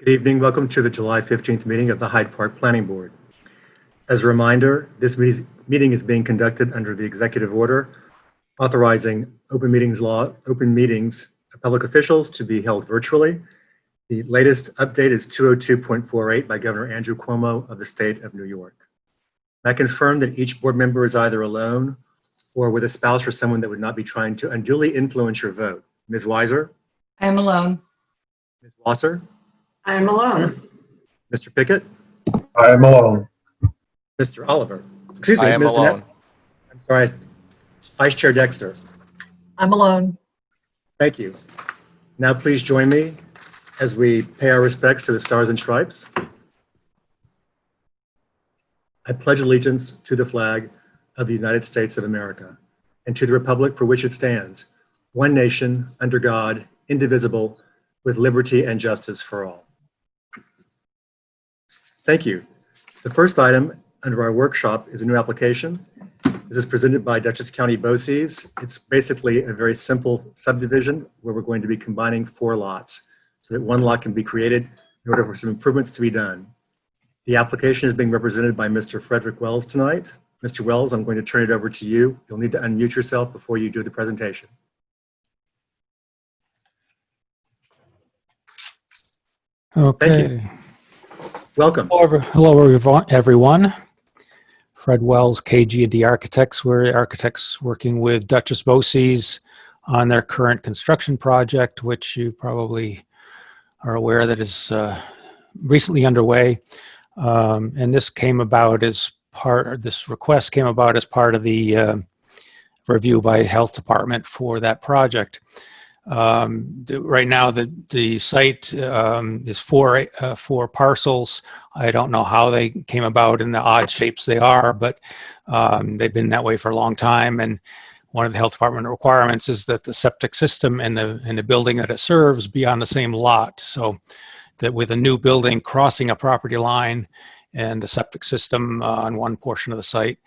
Good evening. Welcome to the July 15th meeting of the Hyde Park Planning Board. As a reminder, this meeting is being conducted under the executive order authorizing open meetings of public officials to be held virtually. The latest update is 202.48 by Governor Andrew Cuomo of the state of New York. I confirm that each board member is either alone or with a spouse or someone that would not be trying to unduly influence your vote. Ms. Weiser? I am alone. Ms. Wasser? I am alone. Mr. Pickett? I am alone. Mr. Oliver? Excuse me, I am Ms. alone. Danette? I'm sorry, Vice Chair Dexter. I'm alone. Thank you. Now please join me as we pay our respects to the Stars and Stripes. I pledge allegiance to the flag of the United States of America and to the republic for which it stands, one nation, under God, indivisible, with liberty and justice for all. Thank you. The first item under our workshop is a new application. This is presented by Dutchess County Boces. It's basically a very simple subdivision where we're going to be combining 4 lots so that one lot can be created in order for some improvements to be done. The application is being represented by Mr. Frederick Wells tonight. Mr. Wells, I'm going to turn it over to you. You'll need to unmute yourself before you do the presentation. Okay. Thank you. Welcome. Hello, everyone. Fred Wells, KG&D Architects. We're architects working with Dutchess Boces on their current construction project, which you probably are aware that is recently underway. And this came about as this request came about as part of the review by Health Department for that project. Right now, the site is four parcels. I don't know how they came about in the odd shapes they are, but they've been that way for a long time. And one of the health department requirements is that the septic system and the building that it serves be on the same lot. So that with a new building crossing a property line and the septic system on one portion of the site,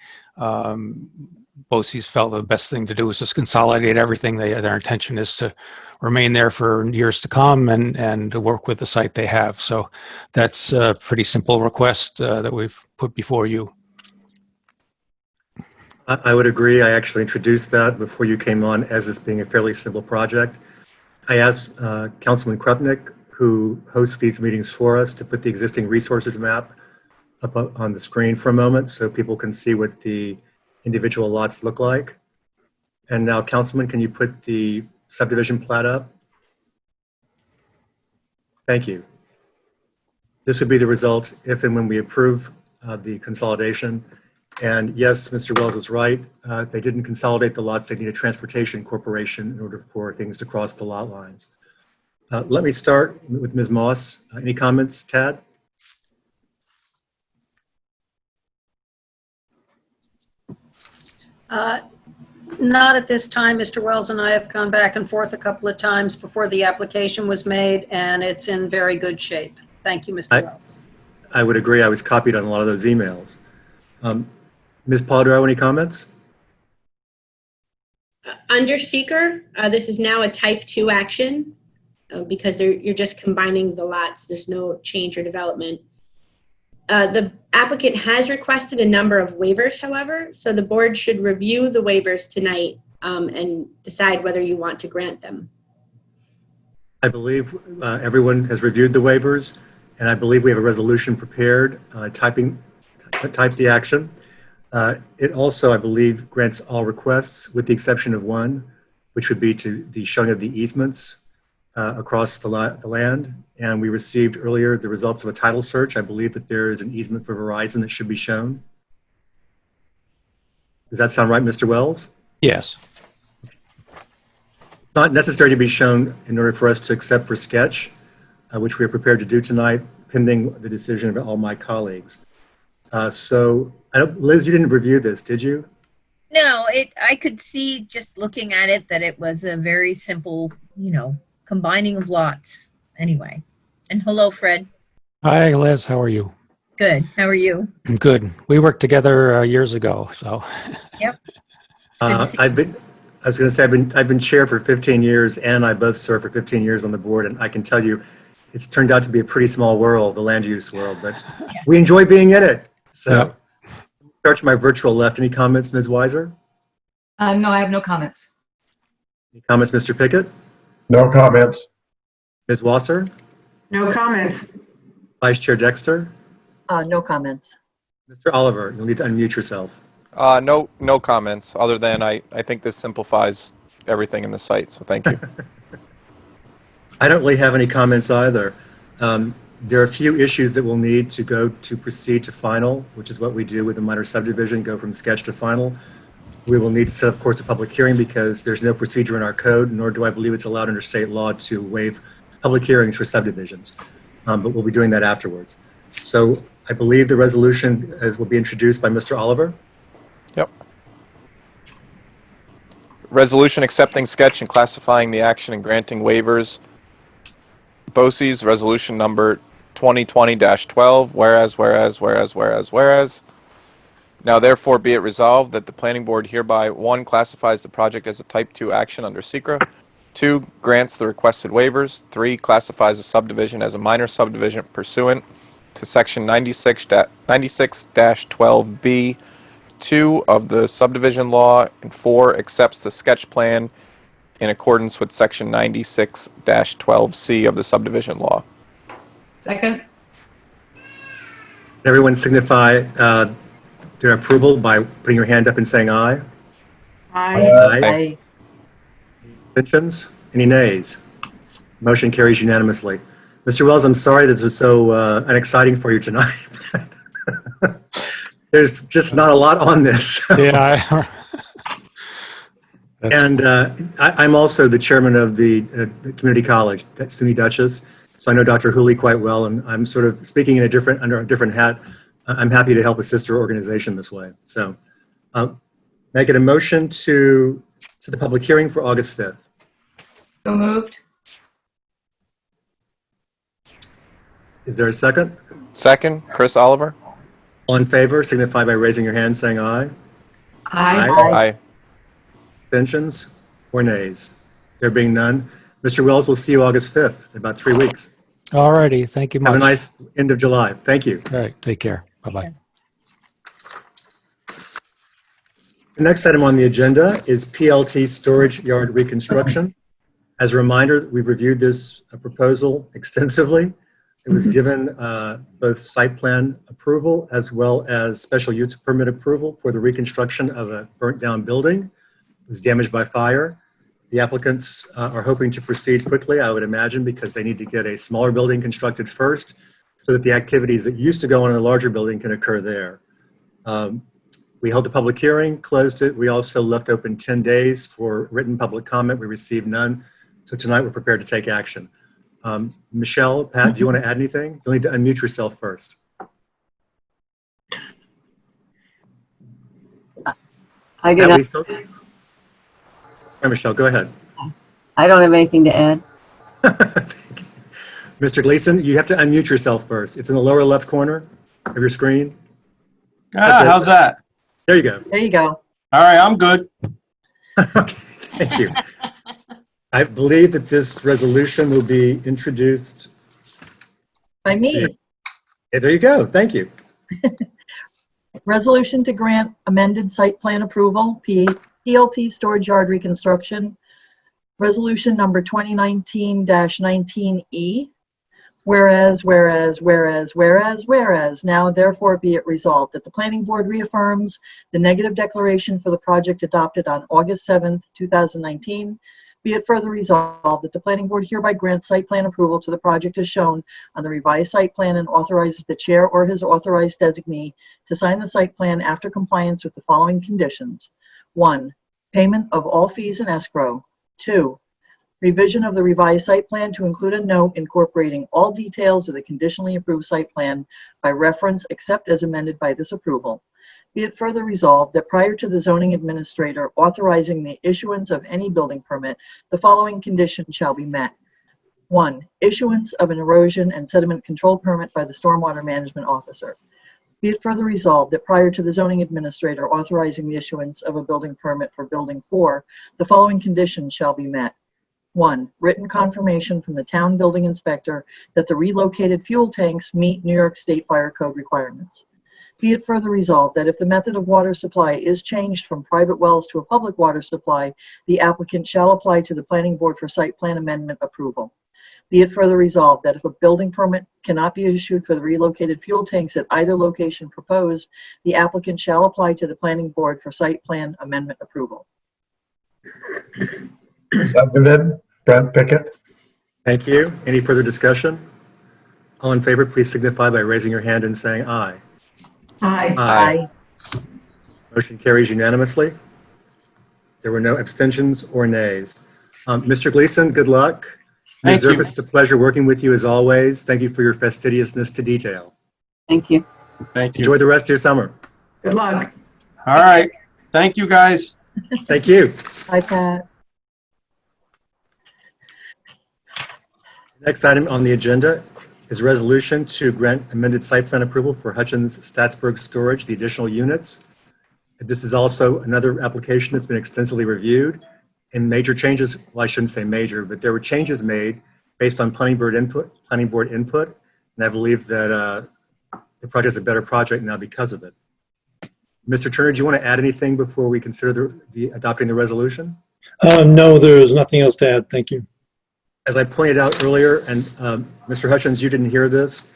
Boces felt the best thing to do is just consolidate everything. Their intention is to remain there for years to come and to work with the site they have. So that's a pretty simple request that we've put before you. I would agree. I actually introduced that before you came on as this being a fairly simple project. I asked Councilman Krupnick, who hosts these meetings for us, to put the existing resources map up on the screen for a moment so people can see what the individual lots look like. And now, Councilman, can you put the subdivision plat up? Thank you. This would be the result if and when we approve the consolidation. And yes, Mr. Wells is right. They didn't consolidate the lots. They need a transportation corporation in order for things to cross the lot lines. Let me start with Ms. Moss. Any comments, Tad? Not at this time. Mr. Wells and I have gone back and forth a couple of times before the application was made, and it's in very good shape. Thank you, Mr. Wells. I would agree. I was copied on a lot of those emails. Ms. Polidoro, any comments? Under seeker, this is now a type 2 action because you're just combining the lots. There's no change or development. The applicant has requested a number of waivers, however, so the board should review the waivers tonight and decide whether you want to grant them. I believe everyone has reviewed the waivers, and I believe we have a resolution prepared, type the action. It also, I believe, grants all requests with the exception of one, which would be to the showing of the easements across the land. And we received earlier the results of a title search. I believe that there is an easement for Verizon that should be shown. Does that sound right, Mr. Wells? Yes. It's not necessary to be shown in order for us to accept for sketch, which we are prepared to do tonight, pending the decision of all my colleagues. So, Liz, you didn't review this, did you? No, I could see just looking at it that it was a very simple, combining of lots anyway. And hello, Fred. Hi, Liz. How are you? Good. How are you? Good. We worked together years ago, so. Yep. I've been chair for 15 years, and I both served for 15 years on the board, and I can tell you, it's turned out to be a pretty small world, the land use world, but we enjoy being in it. So, start to my virtual left. Any comments, Ms. Weiser? No, I have no comments. Any comments, Mr. Pickett? No comments. Ms. Wasser? No comments. Vice Chair Dexter? No comments. Mr. Oliver, you'll need to unmute yourself. No comments, other than I think this simplifies everything in the site, so thank you. I don't really have any comments either. There are a few issues that we'll need to go to proceed to final, which is what we do with a minor subdivision, go from sketch to final. We will need to set, of course, a public hearing because there's no procedure in our code, nor do I believe it's allowed under state law to waive public hearings for subdivisions. But we'll be doing that afterwards. So I believe the resolution will be introduced by Mr. Oliver. Yep. Resolution accepting sketch and classifying the action and granting waivers. Boces, resolution number 2020-12, whereas. Now therefore be it resolved that the planning board hereby 1. Classifies the project as a type 2 action under SECRA, 2. Grants the requested waivers, 3. Classifies the subdivision as a minor subdivision pursuant to section 96-12B 2 of the subdivision law, and 4. Accepts the sketch plan in accordance with section 96-12C of the subdivision law. Second? Everyone signify their approval by putting your hand up and saying aye. Aye. Aye. Abstentions? Any nays? Motion carries unanimously. Mr. Wells, I'm sorry this was so unexciting for you tonight. There's just not a lot on this. Yeah. And I'm also the chairman of the community college, SUNY DUTCHESS. So I know Dr. Hooley quite well, and I'm sort of speaking in under a different hat. I'm happy to help a sister organization this way. So make it a motion to set the public hearing for August 5th. So moved? Is there a second? Second, Chris Oliver. All in favor, signify by raising your hand, saying aye. Aye. Aye. Abstentions or nays? There being none, Mr. Wells, we'll see you August 5th, in about 3 weeks. All righty. Thank you much. Have a nice end of July. Thank you. All right. Take care. Bye-bye. The next item on the agenda is PLT storage yard reconstruction. As a reminder, we've reviewed this proposal extensively. It was given both site plan approval as well as special use permit approval for the reconstruction of a burnt down building. It was damaged by fire. The applicants are hoping to proceed quickly, I would imagine, because they need to get a smaller building constructed first so that the activities that used to go on in a larger building can occur there. We held the public hearing, closed it. We also left open 10 days for written public comment. We received none. So tonight we're prepared to take action. Michelle, Pat, do you want to add anything? You'll need to unmute yourself first. I get it. Hi, Michelle, go ahead. I don't have anything to add. Mr. Gleason, you have to unmute yourself first. It's in the lower left corner of your screen. That's it. How's that? There you go. There you go. All right, I'm good. Okay, thank you. I believe that this resolution will be introduced. By me. Yeah, there you go. Thank you. Resolution to grant amended site plan approval, PLT storage yard reconstruction. Resolution number 2019-19E. Whereas, now therefore be it resolved that the planning board reaffirms the negative declaration for the project adopted on August 7th, 2019. Be it further resolved that the planning board hereby grants site plan approval to the project as shown on the revised site plan and authorizes the chair or his authorized designee to sign the site plan after compliance with the following conditions. 1. Payment of all fees in escrow. 2. Revision of the revised site plan to include a note incorporating all details of the conditionally approved site plan by reference except as amended by this approval. Be it further resolved that prior to the zoning administrator authorizing the issuance of any building permit, the following conditions shall be met. 1. Issuance of an erosion and sediment control permit by the stormwater management officer. Be it further resolved that prior to the zoning administrator authorizing the issuance of a building permit for building 4, the following conditions shall be met. 1, written confirmation from the town building inspector that the relocated fuel tanks meet New York State Fire Code requirements. Be it further resolved that if the method of water supply is changed from private wells to a public water supply, the applicant shall apply to the planning board for site plan amendment approval. Be it further resolved that if a building permit cannot be issued for the relocated fuel tanks at either location proposed, the applicant shall apply to the planning board for site plan amendment approval. Seconded, Brent Pickett. Thank you. Any further discussion? All in favor, please signify by raising your hand and saying aye. Aye. Aye. Motion carries unanimously. There were no abstentions or nays. Mr. Gleason, good luck. Ms. Thank you. Zerfus, it's a pleasure working with you as always. Thank you for your fastidiousness to detail. Thank you. Thank Enjoy the rest of your summer. Good luck. All right. Thank you, guys. Thank you. Hi, Pat. Next item on the agenda is a resolution to grant amended site plan approval for Hutchins Statsburg Storage, the additional units. This is also another application that's been extensively reviewed, and major changes, well, I shouldn't say major, but there were changes made based on planning board input, and I believe that the project's a better project now because of it. Mr. Turner, do you want to add anything before we consider adopting the resolution? No, there is nothing else to add. Thank you. As I pointed out earlier, and Mr. Hutchins, you didn't hear this,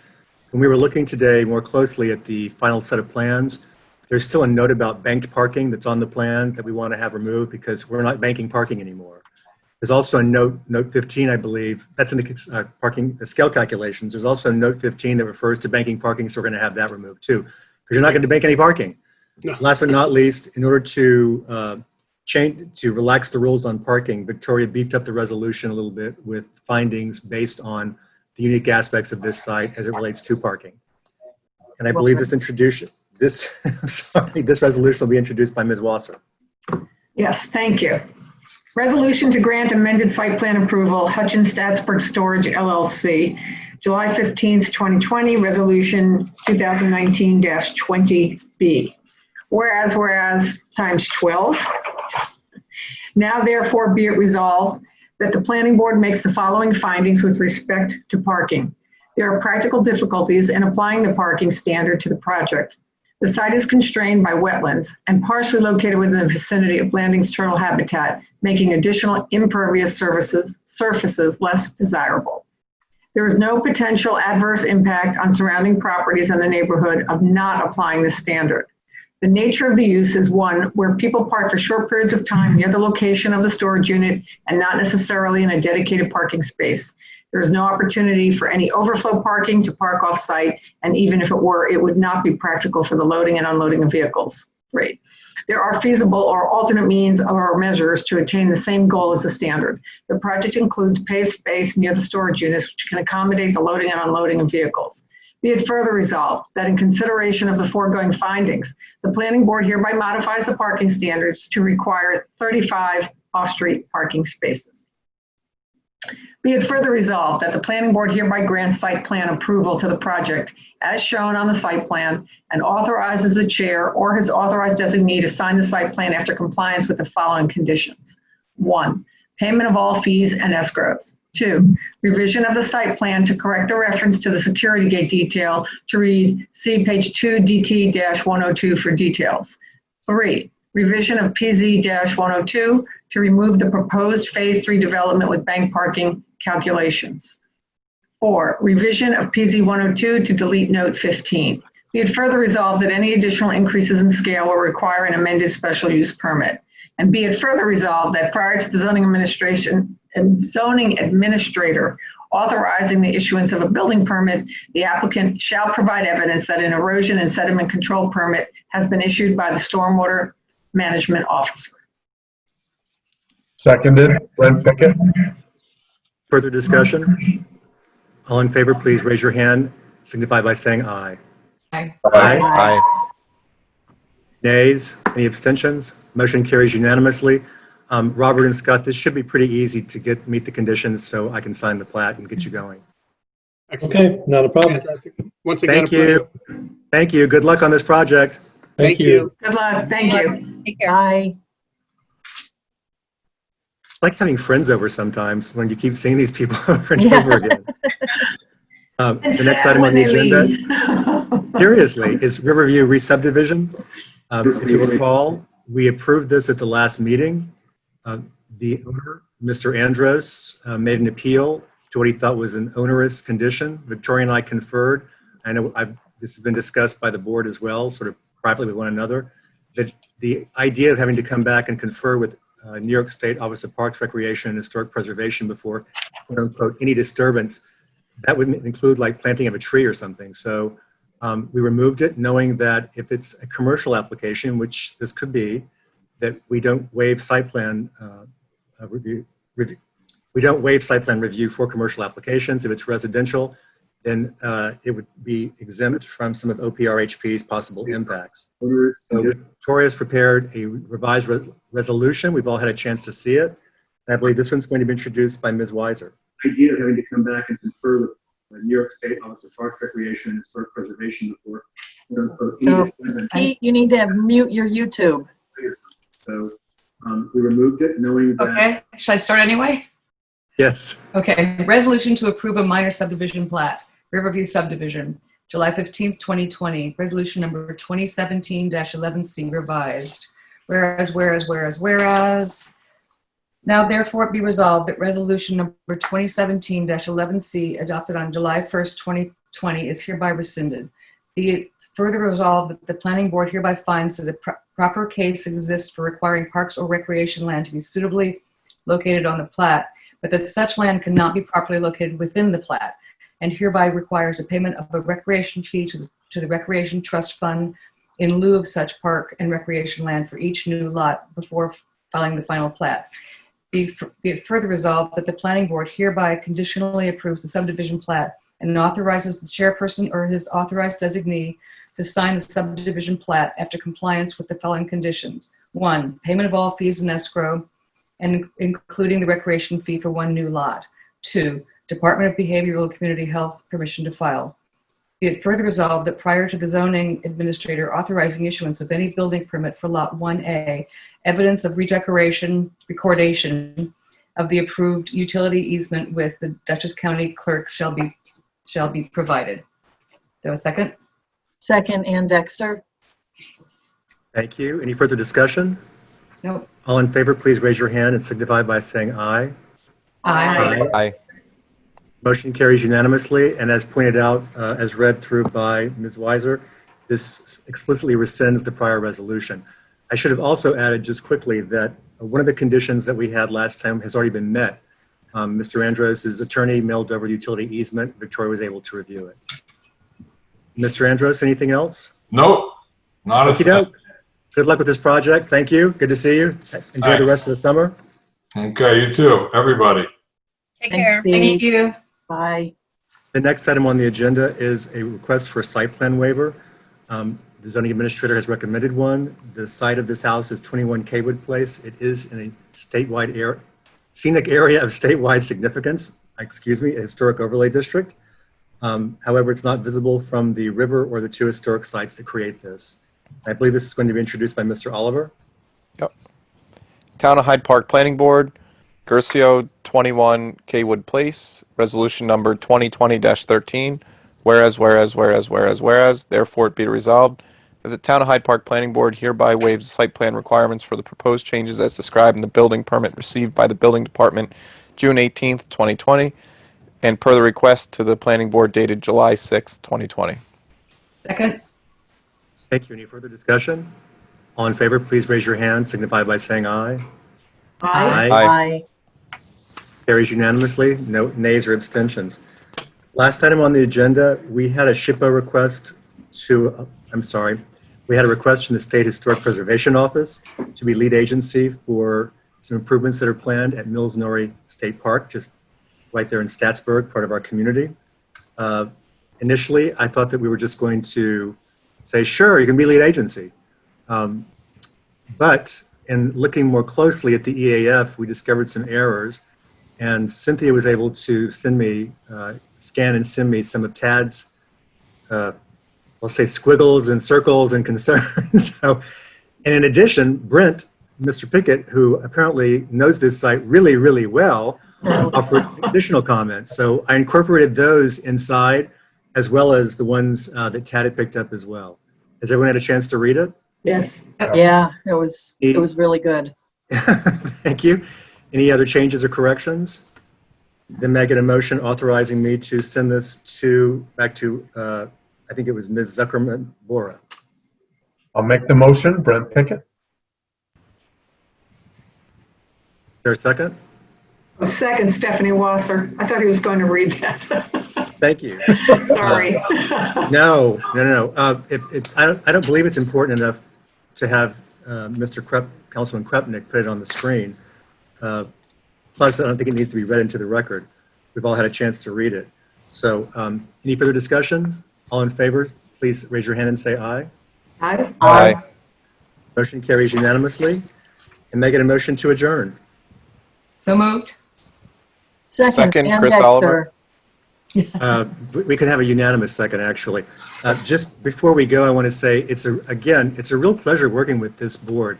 when we were looking today more closely at the final set of plans, there's still a note about banked parking that's on the plan that we want to have removed because we're not banking parking anymore. There's also a note 15, I believe, that's in the parking scale calculations. There's also note 15 that refers to banking parking, so we're going to have that removed too, because you're not going to bank any parking. No. Last but not least, in order to relax the rules on parking, Victoria beefed up the resolution a little bit with findings based on the unique aspects of this site as it relates to parking. And I believe this resolution will be introduced by Ms. Wasser. Yes, thank you. Resolution to grant amended site plan approval, Hutchins Statsburg Storage LLC, July 15th, 2020, Resolution 2019-20B. Whereas times 12. Now therefore be it resolved that the planning board makes the following findings with respect to parking. There are practical difficulties in applying the parking standard to the project. The site is constrained by wetlands and partially located within the vicinity of Blanding's turtle habitat, making additional impervious surfaces less desirable. There is no potential adverse impact on surrounding properties in the neighborhood of not applying the standard. The nature of the use is one where people park for short periods of time near the location of the storage unit and not necessarily in a dedicated parking space. There is no opportunity for any overflow parking to park off-site, and even if it were, it would not be practical for the loading and unloading of vehicles. 3. There are feasible or alternate means or measures to attain the same goal as the standard. The project includes paved space near the storage units, which can accommodate the loading and unloading of vehicles. Be it further resolved that in consideration of the foregoing findings, the planning board hereby modifies the parking standards to require 35 off-street parking spaces. Be it further resolved that the planning board hereby grants site plan approval to the project as shown on the site plan and authorizes the chair or his authorized designee to sign the site plan after compliance with the following conditions. 1, payment of all fees and escrows. 2, revision of the site plan to correct the reference to the security gate detail to read see page 2 DT-102 for details. 3, revision of PZ-102 to remove the proposed phase 3 development with bank parking calculations. 4, revision of PZ-102 to delete note 15. Be it further resolved that any additional increases in scale will require an amended special use permit. And be it further resolved that prior to the zoning administrator authorizing the issuance of a building permit, the applicant shall provide evidence that an erosion and sediment control permit has been issued by the stormwater management officer. Seconded, Brent Pickett. Further discussion? All in favor, please raise your hand. Signify by saying aye. Aye. Aye. Aye. Nays? Any abstentions? Motion carries unanimously. Robert and Scott, this should be pretty easy to meet the conditions so I can sign the plat and get you going. Okay, not a problem. Fantastic. Once again, Thank you. Thank you. Good luck on this project. Thank you. Good luck. Thank you. Take care. Bye. like having friends over sometimes when you keep seeing these people over and Yeah. over again. The next item on the agenda, seriously, is Riverview re-subdivision. If you recall, we approved this at the last meeting. The owner, Mr. Andros, made an appeal to what he thought was an onerous condition. Victoria and I conferred. I know this has been discussed by the board as well, sort of privately with one another, that the idea of having to come back and confer with New York State Office of Parks, Recreation, and Historic Preservation before, quote unquote, any disturbance, that would include like planting of a tree or something. So we removed it, knowing that if it's a commercial application, which this could be, that we don't waive site plan review. We don't waive site plan review for commercial applications. If it's residential, then it would be exempt from some of OPRHP's possible impacts. So Victoria's prepared a revised resolution. We've all had a chance to see it. And I believe this one's going to be introduced by Ms. Weiser. The idea of having to come back and confer with the New York State Office of Parks, Recreation, and Historic Preservation before. Pete, you need to mute your YouTube. So we removed it, knowing that. Okay, should I start anyway? Yes. Okay, resolution to approve a minor subdivision plat, Riverview subdivision, July 15th, 2020, resolution number 2017-11C revised. Whereas, now therefore it be resolved that resolution number 2017-11C adopted on July 1st, 2020 is hereby rescinded. Be it further resolved that the planning board hereby finds that a proper case exists for requiring parks or recreation land to be suitably located on the plat, but that such land cannot be properly located within the plat, and hereby requires a payment of a recreation fee to the Recreation Trust Fund in lieu of such park and recreation land for each new lot before filing the final plat. Be it further resolved that the planning board hereby conditionally approves the subdivision plat and authorizes the chairperson or his authorized designee to sign the subdivision plat after compliance with the following conditions. 1, payment of all fees in escrow, and including the recreation fee for one new lot. 2, Department of Behavioral and Community Health permission to file. Be it further resolved that prior to the zoning administrator authorizing issuance of any building permit for Lot 1A, evidence of recordation of the approved utility easement with the Dutchess County Clerk shall be provided. Do I have a second? Second, Ann Dexter. Thank you. Any further discussion? Nope. All in favor, please raise your hand and signify by saying aye. Aye. Aye. Motion carries unanimously, and as pointed out, as read through by Ms. Weiser, this explicitly rescinds the prior resolution. I should have also added just quickly that one of the conditions that we had last time has already been met. Mr. Andros' attorney mailed over the utility easement. Victoria was able to review it. Mr. Andros, anything else? Nope, not a thing. Okey-doke. Good luck with this project. Thank you. Good to see you. Enjoy the rest of the summer. Okay, you too, everybody. Take Thanks, care. Steve. Thank you. Bye. The next item on the agenda is a request for a site plan waiver. The zoning administrator has recommended one. The site of this house is 21 Kaywood Place. It is in a statewide scenic area of statewide significance, a historic overlay district. However, it's not visible from the river or the two historic sites that create this. I believe this is going to be introduced by Mr. Oliver. Yep. Town of Hyde Park Planning Board, Gercio 21 Kaywood Place, resolution number 2020-13. Whereas, therefore it be resolved that the Town of Hyde Park Planning Board hereby waives the site plan requirements for the proposed changes as described in the building permit received by the Building Department June 18th, 2020, and per the request to the Planning Board dated July 6th, 2020. Second. Thank you. Any further discussion? All in favor, please raise your hand. Signify by saying aye. Aye. Aye. Carries unanimously. No nays or abstentions. Last item on the agenda, we had a SHPO request we had a request from the State Historic Preservation Office to be lead agency for some improvements that are planned at Mills Norrie State Park, just right there in Statsburg, part of our community. Initially, I thought that we were just going to say, sure, you can be lead agency. But in looking more closely at the EAF, we discovered some errors, and Cynthia was able to scan and send me some of Tad's, I'll say, squiggles and circles and concerns. And in addition, Brent Mr. Pickett, who apparently knows this site really, really well, offered additional comments. So I incorporated those inside, as well as the ones that Tad had picked up as well. Has everyone had a chance to read it? Yes. Yeah, it was really good. Thank you. Any other changes or corrections? Then may I get a motion authorizing me to send this back to, I think it was Ms. Zuckerman Bora. I'll make the motion. Brent Pickett. Is there a second? A second, Stephanie Wasser. I thought he was going to read that. Thank you. Sorry. No. I don't believe it's important enough to have Councilman Krupnick put it on the screen. Plus, I don't think it needs to be read into the record. We've all had a chance to read it. So any further discussion? All in favor, please raise your hand and say aye. Aye. Aye. Motion carries unanimously. And may I get a motion to adjourn? So moved. Second, Ann Chris Dexter. Oliver. We can have a unanimous second, actually. Just before we go, I want to say it's a real pleasure working with this board.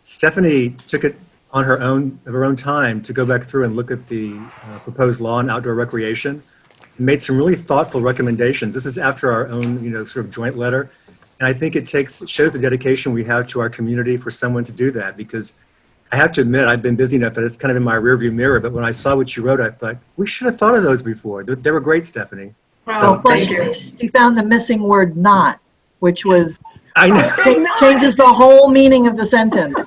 Stephanie took it on her own time to go back through and look at the proposed law on outdoor recreation and made some really thoughtful recommendations. This is after our own, sort of joint letter. And I think it shows the dedication we have to our community for someone to do that, because I have to admit, I've been busy enough that it's kind of in my rearview mirror, but when I saw what you wrote, I thought, we should have thought of those before. They were great, Stephanie. Well, Plus, thank you. she found the missing word "not," which was I know. changes the whole meaning of the sentence.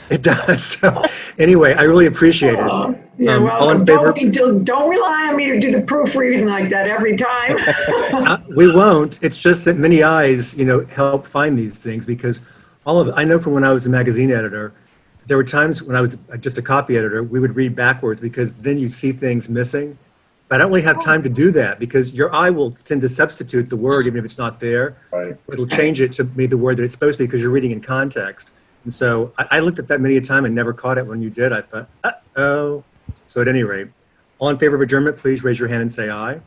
It does. So anyway, I really appreciate it. You're All in welcome. favor? Don't rely on me to do the proofreading like that every time. We won't. It's just that many eyes, help find these things, because I know from when I was a magazine editor, there were times when I was just a copy editor, we would read backwards because then you see things missing. But I don't really have time to do that because your eye will tend to substitute the word even if it's not there. Right. It'll change it to be the word that it's supposed to be because you're reading in context. And so I looked at that many a time and never caught it. When you did, I thought, uh-oh. So at any rate, all in favor of adjournment, please raise your hand and say aye.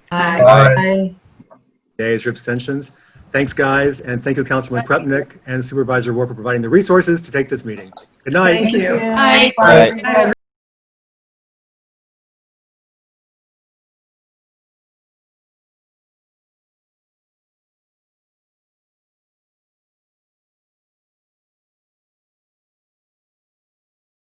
Aye. Aye. Nays or abstentions? Thanks, guys, and thank you, Councilman Krupnick and Supervisor Ward for providing the resources to take this meeting. Good night. Thank you. Yeah. Aye.